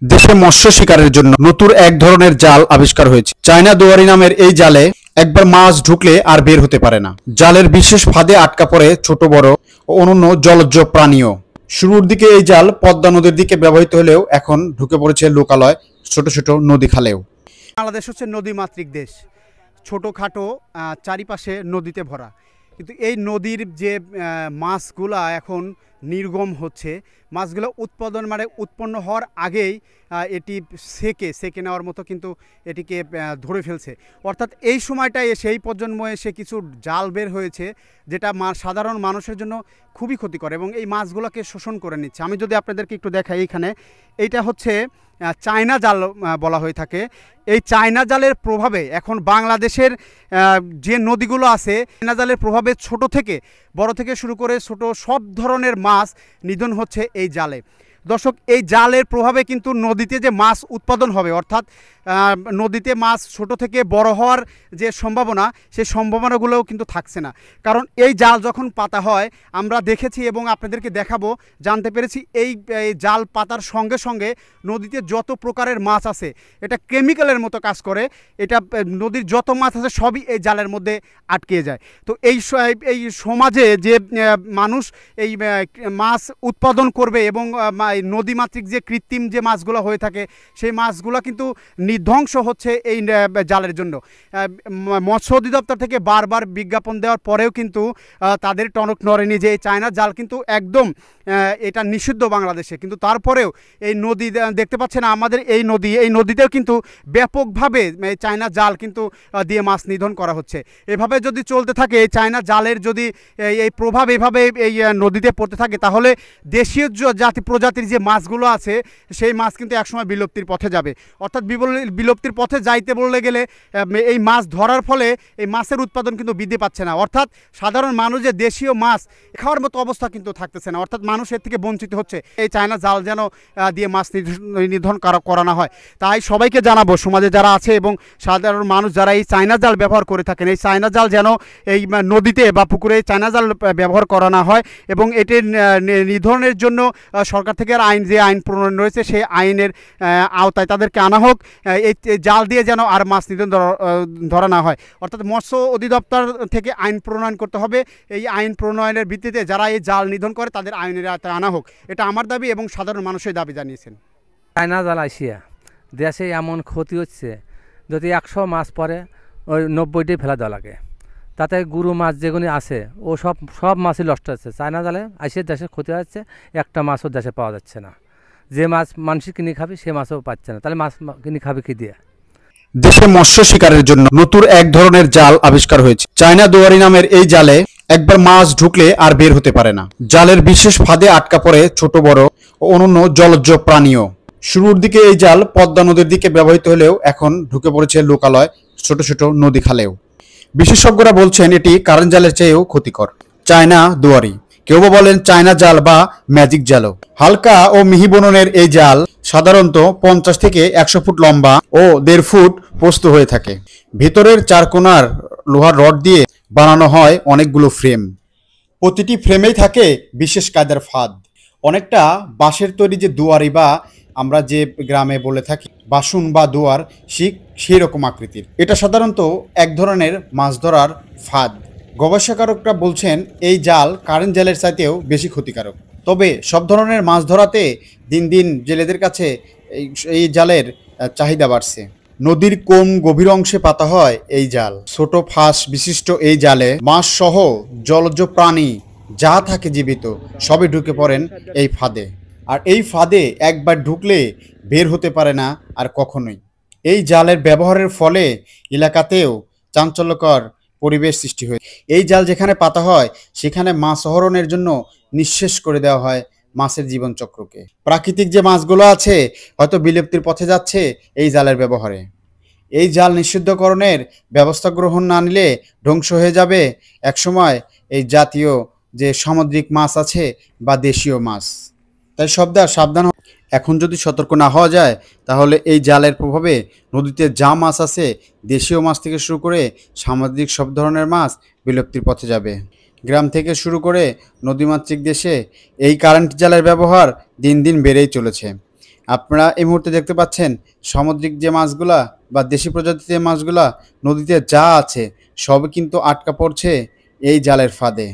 দেশে মৎস্য শিকারের জন্য নতুন এক ধরনের জাল আবিষ্কার হয়েছে। চায়না দুয়ারি নামের এই জালে একবার মাছ ঢুকলে আর বের হতে পারে না। জালের বিশেষ ফাঁদে আটকা পড়ে ছোট বড় ও অন্যান্য জলজ প্রাণীও। শুরুর দিকে এই জাল পদ্মা নদীর দিকে ব্যবহৃত হলেও এখন ঢুকে পড়েছে লোকালয় ছোট ছোট নদী খালেও। বাংলাদেশ হচ্ছে নদীমাতৃক দেশ, ছোটোখাটো চারিপাশে নদীতে ভরা, কিন্তু এই নদীর যে মাছগুলা এখন নির্গম হচ্ছে, মাছগুলো উৎপন্ন হওয়ার আগেই এটি সেকে নেওয়ার মতো কিন্তু এটিকে ধরে ফেলছে। অর্থাৎ এই সময়টায় এসে এই প্রজন্মে এসে কিছু জাল বের হয়েছে যেটা সাধারণ মানুষের জন্য খুবই ক্ষতিকর এবং এই মাছগুলোকে শোষণ করে নিচ্ছে। আমি যদি আপনাদেরকে একটু দেখাই, এইখানে এইটা হচ্ছে চায়না জাল বলা হয়ে থাকে। এই চায়না জালের প্রভাবে এখন বাংলাদেশের যে নদীগুলো আছে, চায়না জালের প্রভাবে ছোট থেকে বড় থেকে শুরু করে ছোট সব ধরনের মাছ নিধন হচ্ছে এই জালে। দর্শক, এই জালের প্রভাবে কিন্তু নদীতে যে মাছ উৎপাদন হবে, অর্থাৎ নদীতে মাছ ছোট থেকে বড় হওয়ার যে সম্ভাবনা, সেই সম্ভাবনাগুলোও কিন্তু থাকছে না। কারণ এই জাল যখন পাতা হয়, আমরা দেখেছি এবং আপনাদেরকে দেখাবো, জানতে পেরেছি এই জাল পাতার সঙ্গে সঙ্গে নদীতে যত প্রকারের মাছ আছে এটা কেমিক্যালের মতো কাজ করে। এটা নদীর যত মাছ আছে সবই এই জালের মধ্যে আটকে যায়। তো এই সমাজে যে মানুষ এই মাছ উৎপাদন করবে এবং নদীমাতৃক যে কৃত্রিম যে মাছগুলো হয়ে থাকে, সেই মাছগুলো কিন্তু ধ্বংস হচ্ছে এই জালের জন্য। মৎস্য অধিদপ্তর থেকে বারবার বিজ্ঞাপন দেওয়ার পরেও কিন্তু তাদের টনক নড়েনি যে এই চায়না জাল কিন্তু একদম এটা নিষিদ্ধ বাংলাদেশে। কিন্তু তারপরেও এই নদী দেখতে পাচ্ছেন আমাদের এই নদীতেও কিন্তু ব্যাপকভাবে চায়না জাল কিন্তু দিয়ে মাছ নিধন করা হচ্ছে। এভাবে যদি চলতে থাকে, এই চায়না জালের যদি এই প্রভাব এভাবে এই নদীতে পড়তে থাকে, তাহলে দেশীয় প্রজাতির যে মাছগুলো আছে সেই মাছ কিন্তু একসময় বিলুপ্তির পথে যাবে। অর্থাৎ বিলুপ্তির পথে যাইতে বললে গেলে এই মাছ ধরার ফলে এই মাছের উৎপাদন কিন্তু বৃদ্ধি পাচ্ছে না। অর্থাৎ সাধারণ মানুষ যে দেশীয় মাছ খাওয়ার মতো অবস্থা কিন্তু থাকতেছে না। অর্থাৎ মানুষ এর থেকে বঞ্চিত হচ্ছে। এই চায়না জাল যেন দিয়ে মাছ নিধন করানো হয়। তাই সবাইকে জানাবো, সমাজে যারা আছে এবং সাধারণ মানুষ যারা এই চায়না জাল ব্যবহার করে থাকেন, এই চায়না জাল যেন এই নদীতে বা পুকুরে চায়না জাল ব্যবহার করা না হয় এবং এটির নিধনের জন্য সরকার থেকে যে আইন প্রণয়ন রয়েছে সেই আইনের আওতায় তাদেরকে আনা হোক। এই জাল দিয়ে যেন আর মাছ নিধন ধরা না হয়। অর্থাৎ মৎস্য অধিদপ্তর থেকে আইন প্রণয়ন করতে হবে। এই আইন প্রণয়নের ভিত্তিতে যারা এই জাল নিধন করে তাদের আইনের আওতায় আনা হোক, এটা আমার দাবি এবং সাধারণ মানুষের দাবি জানিয়েছেন। চায়না জাল আসিয়া দেশে এমন ক্ষতি হচ্ছে, যদি 100 মাছ পরে ওই 90টাই ফেলা দেওয়া লাগে। তাতে গুরু মাছ যেগুলি আছে ও সব মাছই নষ্ট হচ্ছে। চায়না জালে আসে দেশে ক্ষতি হচ্ছে, একটা মাছও দেশে পাওয়া যাচ্ছে না। যে মাছ মানুষ কিনে খাবে সে মাছও পাচ্ছে না, তাহলে মাছ কিনে খাবে কি দিয়ে? দেশে মৎস্য শিকারের জন্য নতুন এক ধরনের জাল আবিষ্কার হয়েছে। চায়না দুয়ারি নামের এই জালে একবার মাছ ঢুকলে আর বের হতে পারে না। জালের বিশেষ ফাঁদে আটকা পড়ে ছোট বড় ও অন্যান্য জলজ প্রাণীও। শুরুর দিকে এই জাল পদ্মা নদীর দিকে ব্যবহৃত হলেও এখন ঢুকে পড়েছে লোকালয় ছোট ছোট নদী খালেও। বিশেষজ্ঞরা বলছেন এটি কারেন্ট জালের চেয়েও ক্ষতিকর। চায়না দুয়ারি, কেউ বা বলেন চায়না জাল বা ম্যাজিক জালও। হালকা ও মিহি বুননের এই জাল সাধারণত 50 থেকে 100 ফুট লম্বা ও 1.5 ফুট প্রস্থ হয়ে থাকে। ভেতরের 4 কোণার লোহার রড দিয়ে বানানো হয় অনেকগুলো ফ্রেম। প্রতিটি ফ্রেমেই থাকে বিশেষ কায়দার ফাঁদ, অনেকটা বাঁশের তৈরি যে দুয়ারি বা আমরা যে গ্রামে বলে থাকি বাসুন বা দুয়ার, সেই রকম আকৃতির। এটা সাধারণত এক ধরনের মাছ ধরার ফাঁদ। গবেষকরা বলছেন এই জাল কারেন্ট জালের চাইতেও বেশি ক্ষতিকারক। তবে সব ধরনের মাছ ধরাতে দিন দিন জেলেদের কাছে এই জালের চাহিদা বাড়ছে। নদীর কোন গভীর অংশে পাতা হয় এই জাল। ছোট ফাঁস বিশিষ্ট এই জালে মাছ সহ জলজ প্রাণী যা থাকে জীবিত সবই ঢুকে পড়েন এই ফাঁদে। আর এই ফাঁদে একবার ঢুকলে বের হতে পারে না আর কখনোই। এই জালের ব্যবহারের ফলে এলাকাতেও চাঞ্চল্যকর পরিবেশ সৃষ্টি হয়। এই জাল যেখানে পাতা হয় সেখানে মাছ আহরণের জন্য নিঃশেষ করে দেওয়া হয় মাছের জীবনচক্রকে। প্রাকৃতিক যে মাছগুলো আছে হয়তো বিলুপ্তির পথে যাচ্ছে এই জালের ব্যবহারে। এই জাল নিষিদ্ধকরণের ব্যবস্থা গ্রহণ না নিলে ধ্বংস হয়ে যাবে একসময় এই জাতীয় যে সামুদ্রিক মাছ আছে বা দেশীয় মাছ। তাই সাবধান। এখন যদি সতর্ক না হওয়া যায় তাহলে এই জালের প্রভাবে নদীতে যা মাছ আছে দেশীয় মাছ থেকে শুরু করে সামুদ্রিক সব ধরনের মাছ বিলুপ্তির পথে যাবে। গ্রাম থেকে শুরু করে নদীমাতৃক দেশে এই কারেন্ট জালের ব্যবহার দিন দিন বেড়েই চলেছে। আপনারা এই মুহূর্তে দেখতে পাচ্ছেন সামুদ্রিক যে মাছগুলা বা দেশি প্রজাতির মাছগুলা নদীতে যা আছে সবই কিন্তু আটকা পড়ছে এই জালের ফাঁদে।